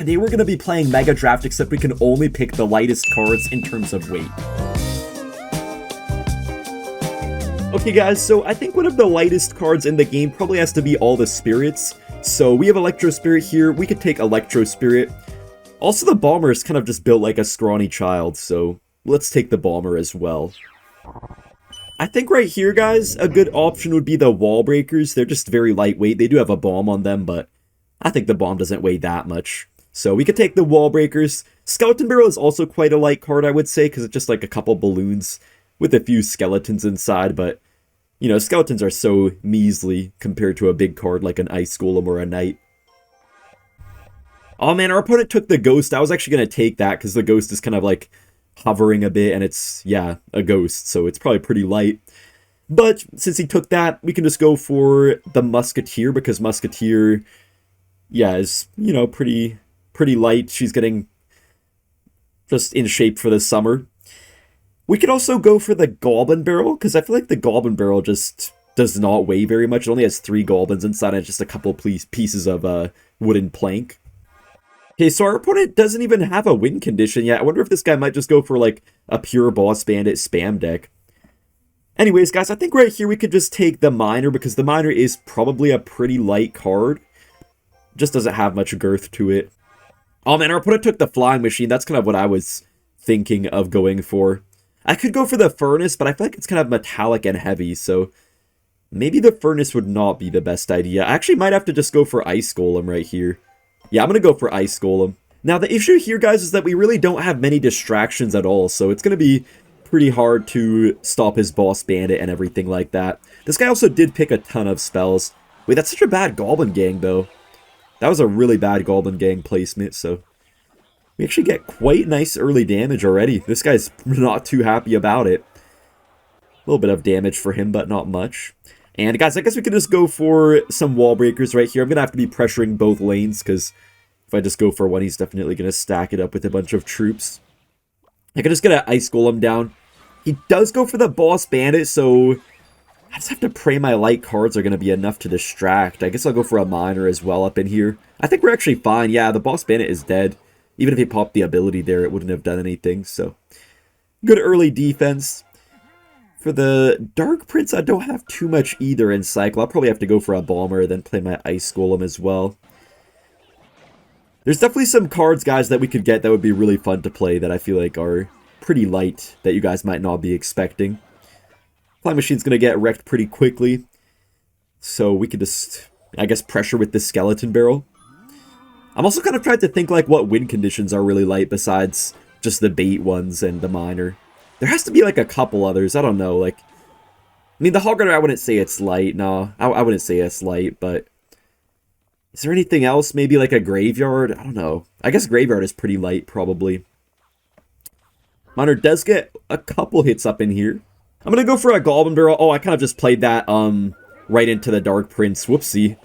Today we're going to be playing Mega Draft, except we can only pick the lightest cards in terms of weight. Okay guys, so I think one of the lightest cards in the game probably has to be all the spirits. So we have Electro Spirit here, we could take Electro Spirit. Also the Bomber is kind of just built like a scrawny child, so let's take the Bomber as well. I think right here guys, a good option would be the Wall Breakers. They're just very lightweight, they do have a bomb on them, but I think the bomb doesn't weigh that much. So we could take the Wall Breakers. Skeleton Barrel is also quite a light card, I would say, because it's just like a couple balloons with a few skeletons inside, but, you know, skeletons are so measly compared to a big card like an Ice Golem or a Knight. Oh man, our opponent took the Ghost. I was actually going to take that because the Ghost is kind of like hovering a bit, and it's, yeah, a Ghost, so it's probably pretty light. But since he took that, we can just go for the Musketeer, because Musketeer, yeah, is, you know, pretty light. She's getting just in shape for the summer. We could also go for the Goblin Barrel, because I feel like the Goblin Barrel just does not weigh very much. It only has 3 goblins inside and just a couple pieces of wooden plank. Okay, so our opponent doesn't even have a win condition yet. I wonder if this guy might just go for like a pure Boss Bandit spam deck. Anyways, guys, I think right here we could just take the Miner, because the Miner is probably a pretty light card. Just doesn't have much girth to it. Oh man, our opponent took the Flying Machine. That's kind of what I was thinking of going for. I could go for the Furnace, but I feel like it's kind of metallic and heavy, so maybe the Furnace would not be the best idea. I actually might have to just go for Ice Golem right here. Yeah, I'm going to go for Ice Golem. Now, the issue here, guys, is that we really don't have many distractions at all, so it's going to be pretty hard to stop his Boss Bandit and everything like that. This guy also did pick a ton of spells. Wait, that's such a bad Goblin Gang, though. That was a really bad Goblin Gang placement, so we actually get quite nice early damage already. This guy's not too happy about it. A little bit of damage for him, but not much. And guys, I guess we can just go for some Wall Breakers right here. I'm going to have to be pressuring both lanes, because if I just go for one, he's definitely going to stack it up with a bunch of troops. I can just get an Ice Golem down. He does go for the Boss Bandit, so I just have to pray my light cards are going to be enough to distract. I guess I'll go for a Miner as well up in here. I think we're actually fine. Yeah, the Boss Bandit is dead. Even if he popped the ability there, it wouldn't have done anything, so good early defense. For the Dark Prince, I don't have too much either in Cycle. I'll probably have to go for a Bomber, then play my Ice Golem as well. There's definitely some cards, guys, that we could get that would be really fun to play that I feel like are pretty light, that you guys might not be expecting. Flying Machine's going to get wrecked pretty quickly, so we could just, I guess, pressure with the Skeleton Barrel. I'm also kind of trying to think like what win conditions are really light besides just the bait ones and the Miner. There has to be like a couple others, I don't know, like, I mean, the Hog I wouldn't say it's light, no, I wouldn't say it's light, but is there anything else, maybe like a Graveyard? I don't know, I guess Graveyard is pretty light, probably. Miner does get a couple hits up in here. I'm gonna go for a Goblin Barrel. Oh, I kind of just played that, right into the Dark Prince, whoopsie.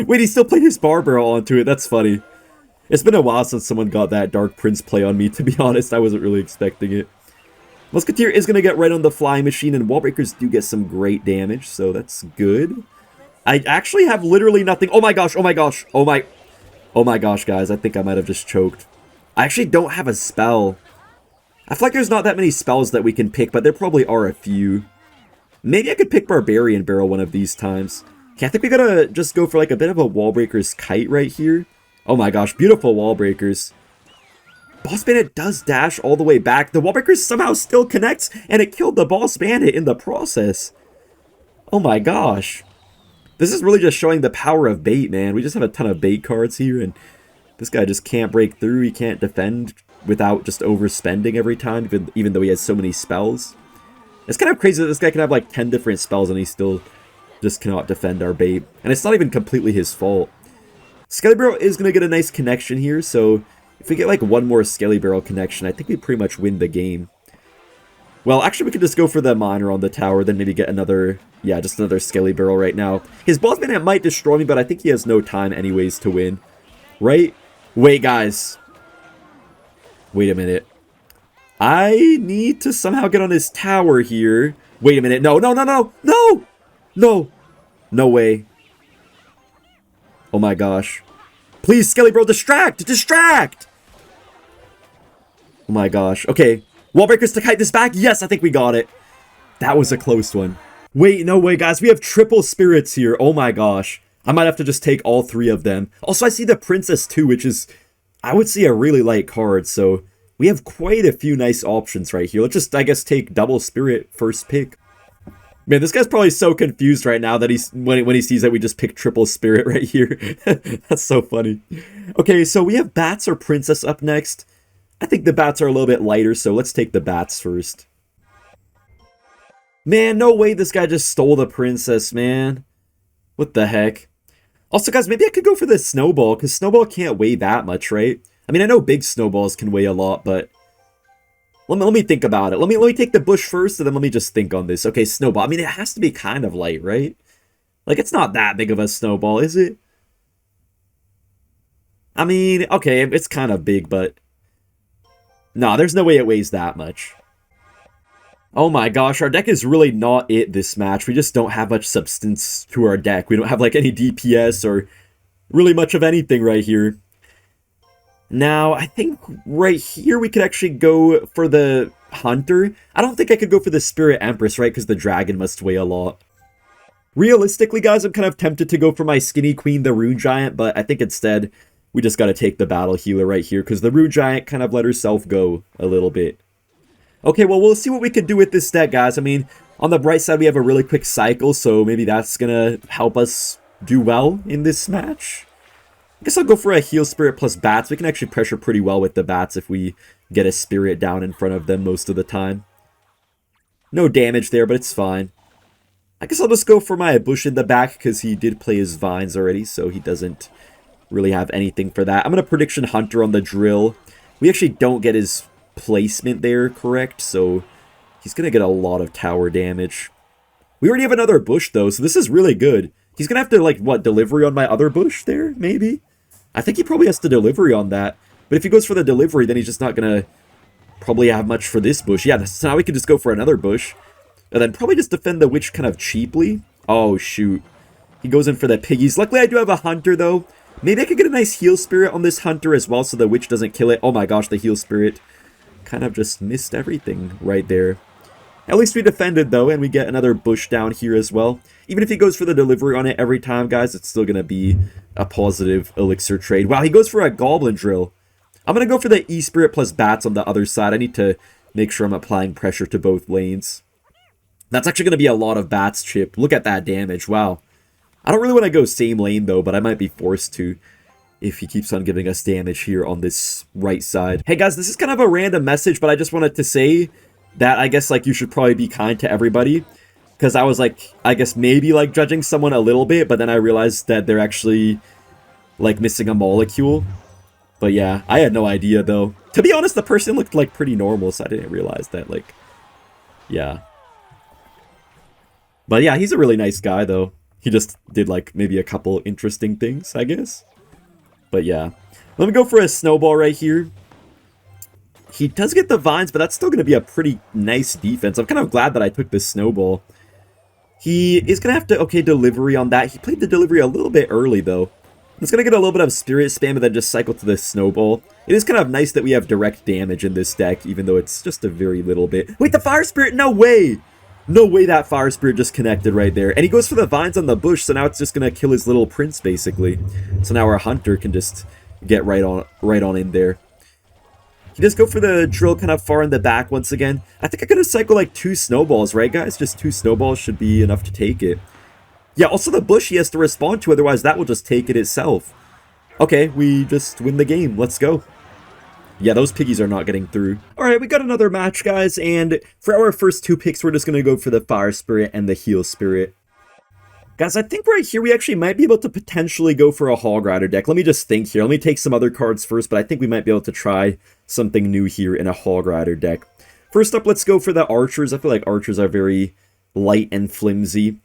Wait, he still played his Bar Barrel onto it, that's funny. It's been a while since someone got that Dark Prince play on me, to be honest. I wasn't really expecting it. Musketeer is going to get right on the Flying Machine, and Wall Breakers do get some great damage, so that's good. I actually have literally nothing. Oh my gosh, oh my gosh, oh my gosh, guys. I think I might have just choked. I actually don't have a spell. I feel like there's not that many spells that we can pick, but there probably are a few. Maybe I could pick Barbarian Barrel one of these times. Okay, I think we gotta just go for like a bit of a Wall Breakers Kite right here. Oh my gosh, beautiful Wall Breakers. Boss Bandit does dash all the way back. The Wall Breakers somehow still connects, and it killed the Boss Bandit in the process. Oh my gosh. This is really just showing the power of bait, man. We just have a ton of bait cards here, and this guy just can't break through. He can't defend without just overspending every time, even though he has so many spells. It's kind of crazy that this guy can have like 10 different spells, and he still just cannot defend our bait. And it's not even completely his fault. Skelly Barrel is going to get a nice connection here, so if we get like one more Skelly Barrel connection, I think we pretty much win the game. Well, actually we could just go for the Miner on the tower, then maybe get another, yeah, just another Skelly Barrel right now. His Boss Bandit might destroy me, but I think he has no time anyways to win. Right? Wait, guys. Wait a minute. I need to somehow get on his tower here. Wait a minute. No, no, no, no, no! No! No way. Oh my gosh. Please, Skelly bro, distract! Distract! Oh my gosh. Okay. Wall breakers to kite this back. Yes, I think we got it. That was a close one. Wait, no way, guys. We have triple spirits here. Oh my gosh. I might have to just take all 3 of them. Also, I see the princess too, which is, I would say, a really light card. So we have quite a few nice options right here. Let's just, I guess, take double spirit first pick. Man, this guy's probably so confused right now that when he sees that we just picked triple spirit right here. That's so funny. Okay, so we have bats or princess up next. I think the bats are a little bit lighter, so let's take the bats first. Man, no way this guy just stole the princess, man. What the heck? Also, guys, maybe I could go for the snowball, because snowball can't weigh that much, right? I mean, I know big snowballs can weigh a lot, but let me think about it. Let me take the bush first, and then let me just think on this. Okay, snowball. I mean, it has to be kind of light, right? Like, it's not that big of a snowball, is it? I mean, okay, it's kind of big, but nah, there's no way it weighs that much. Oh my gosh, our deck is really not it this match. We just don't have much substance to our deck. We don't have, like, any DPS or really much of anything right here. Now, I think right here we could actually go for the Hunter. I don't think I could go for the Spirit Empress, right? Because the Dragon must weigh a lot. Realistically, guys, I'm kind of tempted to go for my Skinny Queen, the Rune Giant, but I think instead we just got to take the Battle Healer right here, because the Rune Giant kind of let herself go a little bit. Okay, well, we'll see what we can do with this deck, guys. I mean, on the bright side, we have a really quick cycle, so maybe that's going to help us do well in this match. I guess I'll go for a Heal Spirit plus Bats. We can actually pressure pretty well with the Bats if we get a Spirit down in front of them most of the time. No damage there, but it's fine. I guess I'll just go for my Bush in the back, because he did play his Vines already, so he doesn't really have anything for that. I'm going to Prediction Hunter on the Drill. We actually don't get his placement there correct, so he's going to get a lot of tower damage. We already have another Bush, though, so this is really good. He's going to have to, like, what, delivery on my other Bush there, maybe? I think he probably has to delivery on that. But if he goes for the delivery, then he's just not going to probably have much for this Bush. Yeah, so now we can just go for another Bush. And then probably just defend the Witch kind of cheaply. Oh, shoot. He goes in for the Piggies. Luckily, I do have a Hunter, though. Maybe I could get a nice Heal Spirit on this Hunter as well, so the Witch doesn't kill it. Oh my gosh, the Heal Spirit kind of just missed everything right there. At least we defended, though, and we get another Bush down here as well. Even if he goes for the delivery on it every time, guys, it's still going to be a positive elixir trade. Wow, he goes for a Goblin Drill. I'm going to go for the E-Spirit plus Bats on the other side. I need to make sure I'm applying pressure to both lanes. That's actually going to be a lot of Bats chip. Look at that damage. Wow. I don't really want to go same lane, though, but I might be forced to if he keeps on giving us damage here on this right side. Hey, guys, this is kind of a random message, but I just wanted to say that I guess, like, you should probably be kind to everybody. Because I was, like, I guess maybe, like, judging someone a little bit, but then I realized that they're actually, like, missing a molecule. But yeah, I had no idea, though. To be honest, the person looked, like, pretty normal, so I didn't realize that, like, yeah. But yeah, he's a really nice guy, though. He just did, like, maybe a couple interesting things, I guess. But yeah. Let me go for a Snowball right here. He does get the Vines, but that's still going to be a pretty nice defense. I'm kind of glad that I took this Snowball. He is going to have to, okay, delivery on that. He played the delivery a little bit early, though. It's going to get a little bit of Spirit Spam and then just cycle to the Snowball. It is kind of nice that we have direct damage in this deck, even though it's just a very little bit. Wait, the Fire Spirit? No way! No way that Fire Spirit just connected right there. And he goes for the Vines on the Bush, so now it's just going to kill his little Prince, basically. So now our Hunter can just get right on in there. He does go for the Drill kind of far in the back once again. I think I'm going to cycle like 2 Snowballs, right, guys? Just 2 Snowballs should be enough to take it. Yeah, also the Bush he has to respond to, otherwise that will just take it itself. Okay, we just win the game. Let's go. Yeah, those Piggies are not getting through. Alright, we got another match, guys, and for our first 2 picks, we're just going to go for the Fire Spirit and the Heal Spirit. Guys, I think right here we actually might be able to potentially go for a Hog Rider deck. Let me just think here. Let me take some other cards first, but I think we might be able to try something new here in a Hog Rider deck. First up, let's go for the Archers. I feel like Archers are very light and flimsy.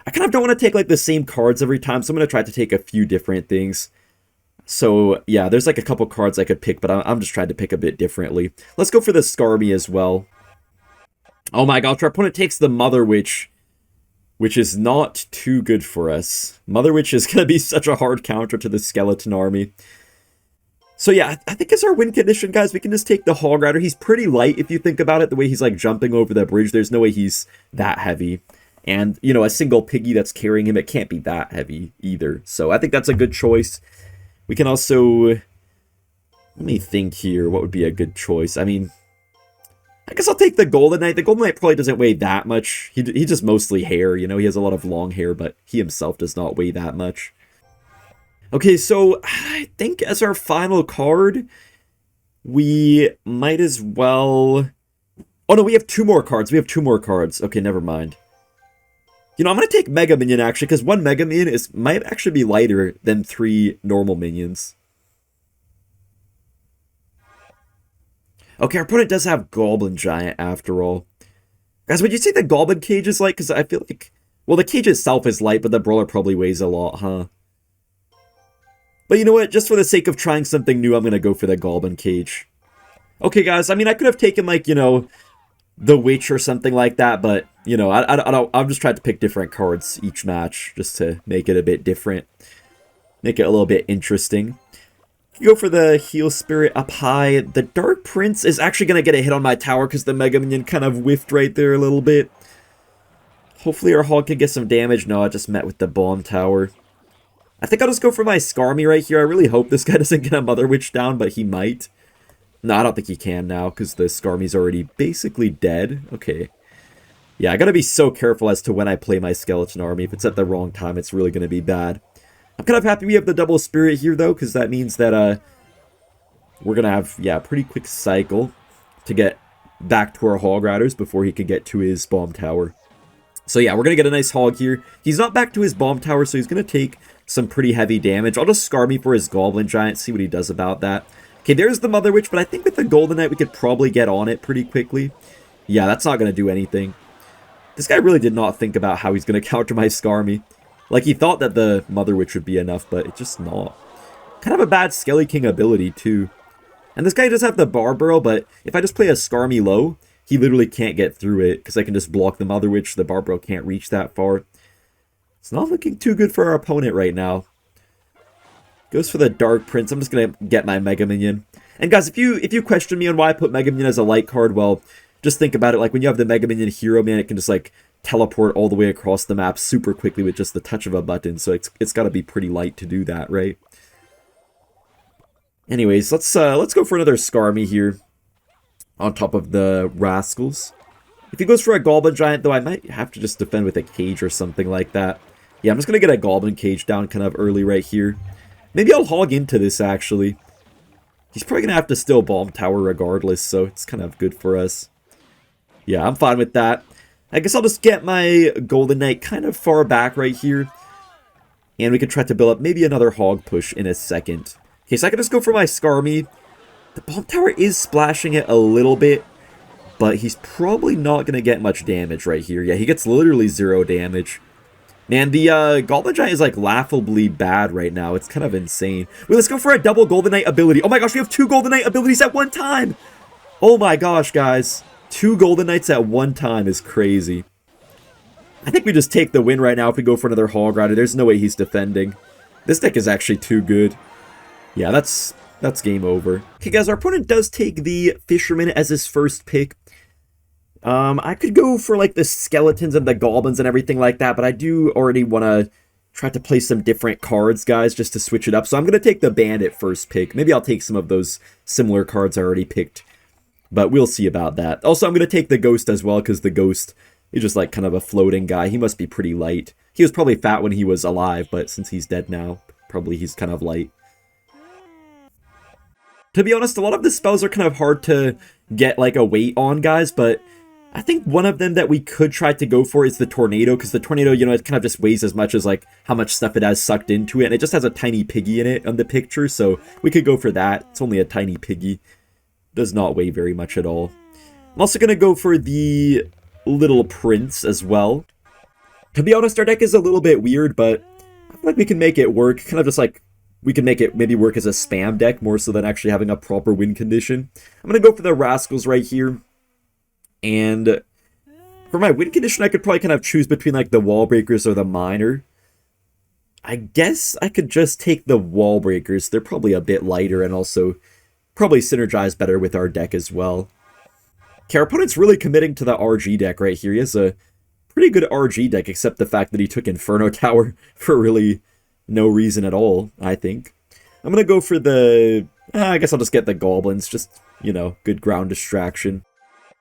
I kind of don't want to take like the same cards every time, so I'm going to try to take a few different things. So yeah, there's like a couple cards I could pick, but I'm just trying to pick a bit differently. Let's go for the Skarmy as well. Oh my gosh, our opponent takes the Mother Witch. which is not too good for us. Mother Witch is going to be such a hard counter to the skeleton army. So yeah, I think as our win condition, guys, we can just take the Hog Rider. He's pretty light if you think about it, the way he's like jumping over the bridge. There's no way he's that heavy. And, you know, a single piggy that's carrying him, it can't be that heavy either. So I think that's a good choice. We can also... Let me think here. What would be a good choice? I mean, I guess I'll take the Golden Knight. The Golden Knight probably doesn't weigh that much. He's just mostly hair, you know. He has a lot of long hair, but he himself does not weigh that much. Okay, so I think as our final card, we might as well... Oh, no, we have 2 more cards. We have 2 more cards. Okay, never mind. You know, I'm going to take Mega Minion, actually, because 1 Mega Minion might actually be lighter than 3 normal minions. Okay, our opponent does have Goblin Giant, after all. Guys, would you say the Goblin Cage is light? Because I feel like... Well, the cage itself is light, but the Brawler probably weighs a lot, huh? But you know what? Just for the sake of trying something new, I'm going to go for the Goblin Cage. Okay, guys. I mean, I could have taken, like, you know, the Witch or something like that. But, you know, I'm just trying to pick different cards each match just to make it a bit different. Make it a little bit interesting. Go for the Heal Spirit up high. The Dark Prince is actually going to get a hit on my tower because the Mega Minion kind of whiffed right there a little bit. Hopefully our Hog can get some damage. No, I just met with the Bomb Tower. I think I'll just go for my Skarmy right here. I really hope this guy doesn't get a Mother Witch down, but he might. No, I don't think he can now, because the Skarmy's already basically dead. Okay. Yeah, I gotta be so careful as to when I play my Skeleton Army. If it's at the wrong time, it's really gonna be bad. I'm kind of happy we have the double Spirit here, though, because that means that, we're gonna have, yeah, a pretty quick cycle to get back to our Hog Riders before he can get to his Bomb Tower. So yeah, we're gonna get a nice Hog here. He's not back to his Bomb Tower, so he's gonna take some pretty heavy damage. I'll just Skarmy for his Goblin Giant, see what he does about that. Okay, there's the Mother Witch, but I think with the Golden Knight we could probably get on it pretty quickly. Yeah, that's not going to do anything. This guy really did not think about how he's going to counter my Skarmy. Like, he thought that the Mother Witch would be enough, but it's just not. Kind of a bad Skelly King ability, too. And this guy does have the Bar Barrel, but if I just play a Skarmy low, he literally can't get through it, because I can just block the Mother Witch. The Bar Barrel can't reach that far. It's not looking too good for our opponent right now. Goes for the Dark Prince. I'm just going to get my Mega Minion. And guys, if you question me on why I put Mega Minion as a light card, well, just think about it. Like, when you have the Mega Minion Hero, man, it can just, like, teleport all the way across the map super quickly with just the touch of a button. So it's got to be pretty light to do that, right? Anyways, let's go for another Skarmy here on top of the Rascals. If he goes for a Goblin Giant, though, I might have to just defend with a Cage or something like that. Yeah, I'm just going to get a Goblin Cage down kind of early right here. Maybe I'll hog into this, actually. He's probably going to have to still Bomb Tower regardless, so it's kind of good for us. Yeah, I'm fine with that. I guess I'll just get my Golden Knight kind of far back right here. And we can try to build up maybe another Hog push in a second. Okay, so I can just go for my Skarmy. The Bomb Tower is splashing it a little bit, but he's probably not going to get much damage right here. Yeah, he gets literally 0 damage. Man, the Goblin Giant is, like, laughably bad right now. It's kind of insane. Wait, let's go for a double Golden Knight ability. Oh my gosh, we have 2 Golden Knight abilities at one time! Oh my gosh, guys. 2 Golden Knights at one time is crazy. I think we just take the win right now if we go for another Hog Rider. There's no way he's defending. This deck is actually too good. Yeah, that's game over. Okay, guys, our opponent does take the Fisherman as his first pick. I could go for, like, the Skeletons and the Goblins and everything like that, but I do already want to try to play some different cards, guys, just to switch it up. So I'm going to take the Bandit first pick. Maybe I'll take some of those similar cards I already picked, but we'll see about that. Also, I'm going to take the Ghost as well, because the Ghost is just, like, kind of a floating guy. He must be pretty light. He was probably fat when he was alive, but since he's dead now, probably he's kind of light. To be honest, a lot of the spells are kind of hard to get, like, a weight on, guys, but I think one of them that we could try to go for is the Tornado, because the Tornado, you know, it kind of just weighs as much as, like, how much stuff it has sucked into it, and it just has a tiny piggy in it on the picture, so we could go for that. It's only a tiny piggy. Does not weigh very much at all. I'm also going to go for the Little Prince as well. To be honest, our deck is a little bit weird, but I feel like we can make it work. Kind of just like, we can make it maybe work as a spam deck more so than actually having a proper win condition. I'm going to go for the Rascals right here. And For my win condition, I could probably kind of choose between like the wall breakers or the miner. I guess I could just take the wall breakers. They're probably a bit lighter and also probably synergize better with our deck as well. Okay, our opponent's really committing to the RG deck right here. He has a pretty good RG deck, except the fact that he took Inferno Tower for really no reason at all, I think. I'm going to go for the... I guess I'll just get the Goblins, just, you know, good ground distraction.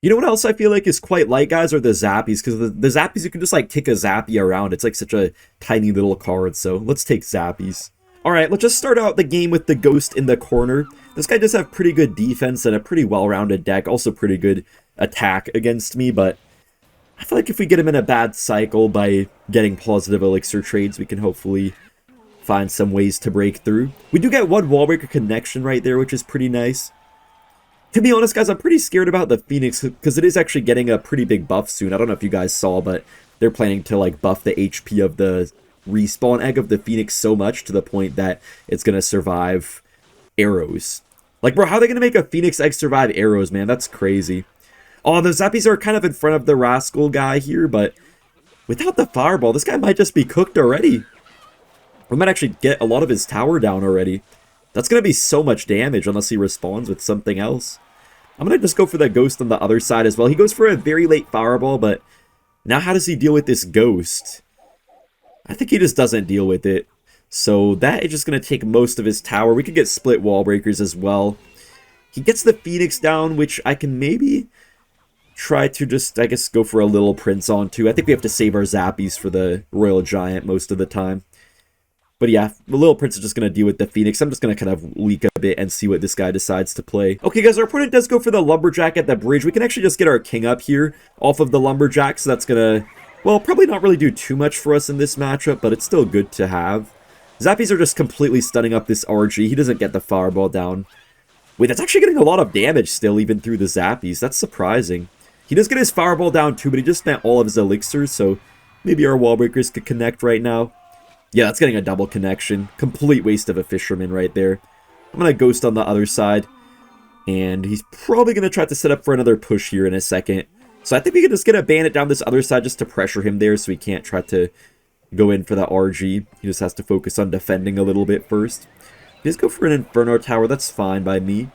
You know what else I feel like is quite light, guys, are the Zappies, because the Zappies, you can just, like, kick a Zappy around. It's, like, such a tiny little card, so let's take Zappies. Alright, let's just start out the game with the Ghost in the corner. This guy does have pretty good defense and a pretty well-rounded deck, also pretty good attack against me, but I feel like if we get him in a bad cycle by getting positive elixir trades, we can hopefully find some ways to break through. We do get one Wallbreaker connection right there, which is pretty nice. To be honest, guys, I'm pretty scared about the Phoenix, because it is actually getting a pretty big buff soon. I don't know if you guys saw, but they're planning to, like, buff the HP of the respawn egg of the Phoenix so much to the point that it's going to survive arrows. Like, bro, how are they going to make a Phoenix egg survive arrows, man? That's crazy. Oh, the Zappies are kind of in front of the Rascal guy here, but without the Fireball, this guy might just be cooked already. We might actually get a lot of his tower down already. That's going to be so much damage unless he responds with something else. I'm going to just go for the Ghost on the other side as well. He goes for a very late Fireball, but now how does he deal with this Ghost? I think he just doesn't deal with it. So that is just going to take most of his tower. We could get split wall breakers as well. He gets the Phoenix down, which I can maybe try to just, I guess, go for a Little Prince onto. I think we have to save our Zappies for the Royal Giant most of the time. But yeah, the Little Prince is just going to deal with the Phoenix. I'm just going to kind of leak a bit and see what this guy decides to play. Okay, guys, our opponent does go for the Lumberjack at the bridge. We can actually just get our King up here off of the Lumberjack, so that's going to, well, probably not really do too much for us in this matchup, but it's still good to have. Zappies are just completely stunning up this RG. He doesn't get the Fireball down. Wait, that's actually getting a lot of damage still, even through the Zappies. That's surprising. He does get his Fireball down too, but he just spent all of his elixirs, so maybe our wall breakers could connect right now. Yeah, that's getting a double connection. Complete waste of a Fisherman right there. I'm going to Ghost on the other side. And he's probably going to try to set up for another push here in a second. So I think we can just get a Bandit down this other side just to pressure him there so he can't try to go in for the RG. He just has to focus on defending a little bit first. Just go for an Inferno Tower. That's fine by me.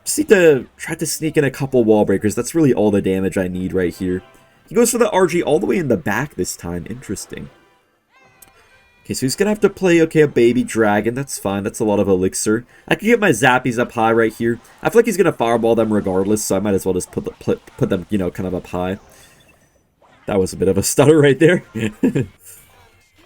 Just need to try to sneak in a couple wall breakers. That's really all the damage I need right here. He goes for the RG all the way in the back this time. Interesting. Okay, so he's going to have to play, okay, a Baby Dragon. That's fine. That's a lot of elixir. I can get my Zappies up high right here. I feel like he's going to Fireball them regardless, so I might as well just put them, you know, kind of up high. That was a bit of a stutter right there.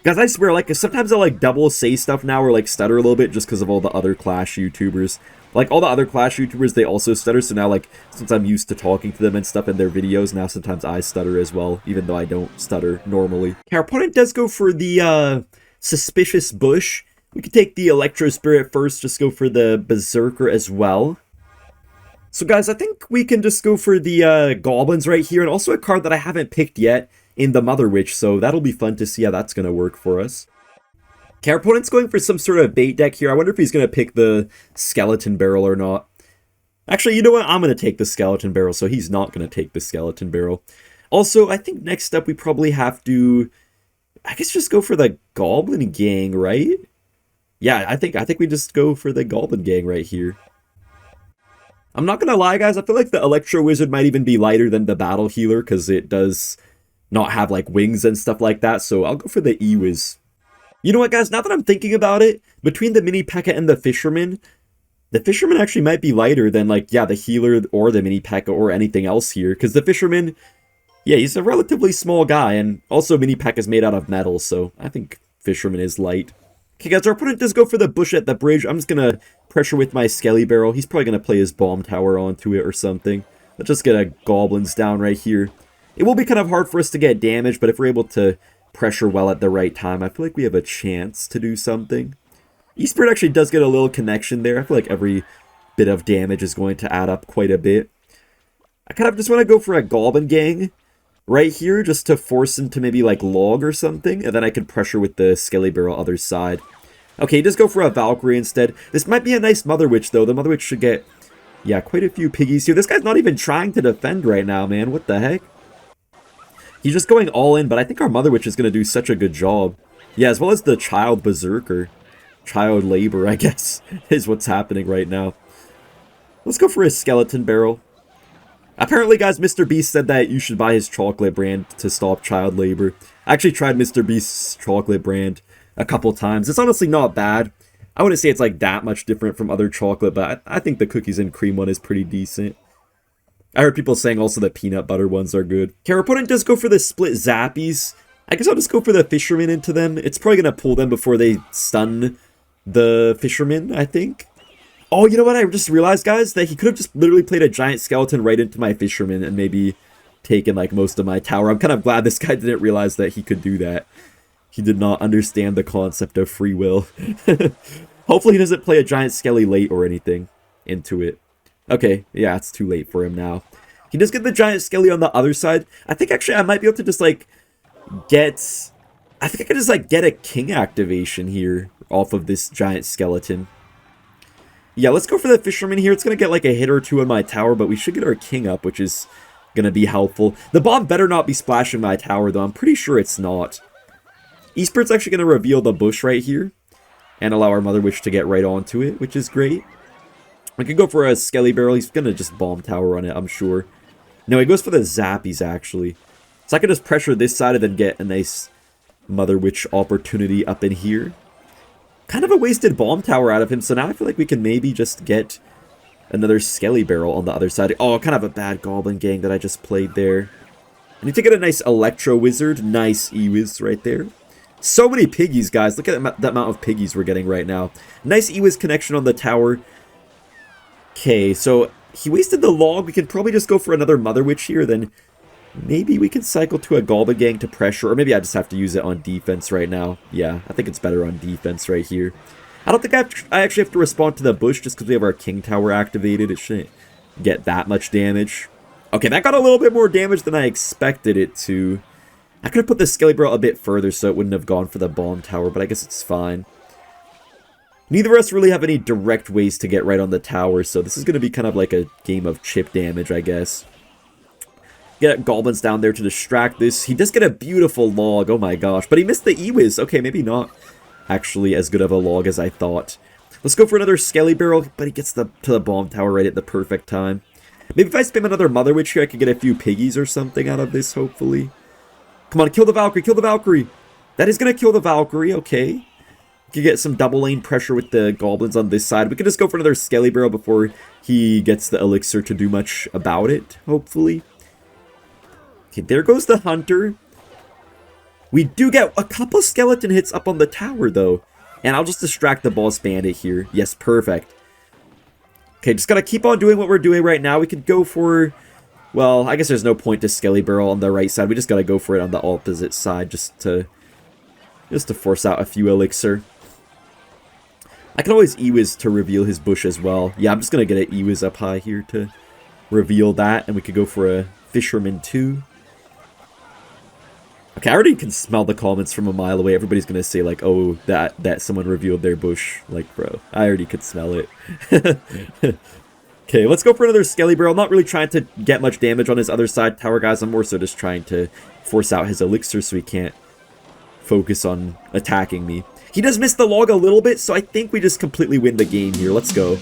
Guys, I swear, like, sometimes I, like, double say stuff now or, like, stutter a little bit just because of all the other Clash YouTubers. Like, all the other Clash YouTubers, they also stutter, so now, like, since I'm used to talking to them and stuff in their videos, now sometimes I stutter as well, even though I don't stutter normally. Okay, our opponent does go for the, Suspicious Bush. We could take the Electro Spirit first, just go for the Berserker as well. So guys, I think we can just go for the Goblins right here, and also a card that I haven't picked yet in the Mother Witch, so that'll be fun to see how that's going to work for us. Okay, our opponent's going for some sort of bait deck here. I wonder if he's going to pick the Skeleton Barrel or not. Actually, you know what? I'm going to take the Skeleton Barrel, so he's not going to take the Skeleton Barrel. Also, I think next up we probably have to, I guess, just go for the Goblin Gang, right? Yeah, I think we just go for the Goblin Gang right here. I'm not gonna lie, guys, I feel like the Electro Wizard might even be lighter than the Battle Healer, because it does not have, like, wings and stuff like that, so I'll go for the E-Wiz. You know what, guys, now that I'm thinking about it, between the Mini Pekka and the Fisherman actually might be lighter than, like, yeah, the Healer or the Mini Pekka or anything else here, because the Fisherman, yeah, he's a relatively small guy, and also Mini Pekka is made out of metal, so I think Fisherman is light. Okay, guys, our opponent does go for the Bush at the bridge. I'm just going to pressure with my Skelly Barrel. He's probably going to play his Bomb Tower onto it or something. Let's just get a Goblins down right here. It will be kind of hard for us to get damage, but if we're able to pressure well at the right time, I feel like we have a chance to do something. E-Spirit actually does get a little connection there. I feel like every bit of damage is going to add up quite a bit. I kind of just want to go for a Goblin Gang right here, just to force him to maybe, like, log or something, and then I can pressure with the Skelly Barrel other side. Okay, just go for a Valkyrie instead. This might be a nice Mother Witch, though. The Mother Witch should get, yeah, quite a few piggies here. This guy's not even trying to defend right now, man. What the heck? He's just going all in, but I think our Mother Witch is going to do such a good job. Yeah, as well as the Child Berserker. Child Labor, I guess, is what's happening right now. Let's go for his Skeleton Barrel. Apparently, guys, Mr. Beast said that you should buy his chocolate brand to stop child labor. I actually tried Mr. Beast's chocolate brand a couple times. It's honestly not bad. I wouldn't say it's like that much different from other chocolate, but I think the cookies and cream one is pretty decent. I heard people saying also the peanut butter ones are good. Okay, our opponent does go for the split zappies. I guess I'll just go for the fisherman into them. It's probably going to pull them before they stun the fisherman, I think. Oh, you know what? I just realized, guys, that he could have just literally played a giant skeleton right into my fisherman and maybe taken, like, most of my tower. I'm kind of glad this guy didn't realize that he could do that. He did not understand the concept of free will. Hopefully he doesn't play a giant skelly late or anything into it. Okay, yeah, it's too late for him now. He does get the giant skelly on the other side. I think, actually, I might be able to just, like, get... I think I could just, like, get a king activation here off of this giant skeleton. Yeah, let's go for the fisherman here. It's going to get like a hit or two on my tower, but we should get our king up, which is going to be helpful. The bomb better not be splashing my tower, though. I'm pretty sure it's not. Esport's actually going to reveal the bush right here and allow our Mother Witch to get right onto it, which is great. We can go for a Skelly Barrel. He's going to just bomb tower on it, I'm sure. No, he goes for the Zappies, actually. So I can just pressure this side and then get a nice Mother Witch opportunity up in here. Kind of a wasted bomb tower out of him, so now I feel like we can maybe just get another Skelly Barrel on the other side. Oh, kind of a bad Goblin Gang that I just played there. I need to get a nice Electro Wizard. Nice Ewiz right there. So many piggies, guys. Look at that amount of piggies we're getting right now. Nice Ewiz connection on the tower. Okay, so he wasted the log. We can probably just go for another Mother Witch here, then maybe we can cycle to a Goblin Gang to pressure, or maybe I just have to use it on defense right now. Yeah, I think it's better on defense right here. I don't think I actually have to respond to the bush just because we have our King Tower activated. It shouldn't get that much damage. Okay, that got a little bit more damage than I expected it to. I could have put the Skelly Barrel a bit further so it wouldn't have gone for the Bomb Tower, but I guess it's fine. Neither of us really have any direct ways to get right on the tower, so this is going to be kind of like a game of chip damage, I guess. Get goblins down there to distract this. He does get a beautiful log. Oh my gosh. But he missed the Ewiz. Okay, maybe not actually as good of a log as I thought. Let's go for another Skelly Barrel. But he gets to the bomb tower right at the perfect time. Maybe if I spam another Mother Witch here, I could get a few piggies or something out of this, hopefully. Come on, kill the Valkyrie. Kill the Valkyrie. That is going to kill the Valkyrie. Okay. We could get some double lane pressure with the goblins on this side. We could just go for another Skelly Barrel before he gets the elixir to do much about it, hopefully. Okay, there goes the Hunter. We do get a couple skeleton hits up on the tower, though. And I'll just distract the Boss Bandit here. Yes, perfect. Okay, just gotta keep on doing what we're doing right now. We could go for... Well, I guess there's no point to Skelly Barrel on the right side. We just gotta go for it on the opposite side just to force out a few elixir. I can always Ewiz to reveal his bush as well. Yeah, I'm just gonna get an Ewiz up high here to reveal that. And we could go for a Fisherman too. Okay, I already can smell the comments from a mile away. Everybody's gonna say like, oh, that someone revealed their bush. Like, bro, I already could smell it. Okay, let's go for another Skelly Barrel. I'm not really trying to get much damage on his other side tower, guys. I'm more so just trying to force out his elixir so he can't focus on attacking me. He does miss the log a little bit, so I think we just completely win the game here. Let's go.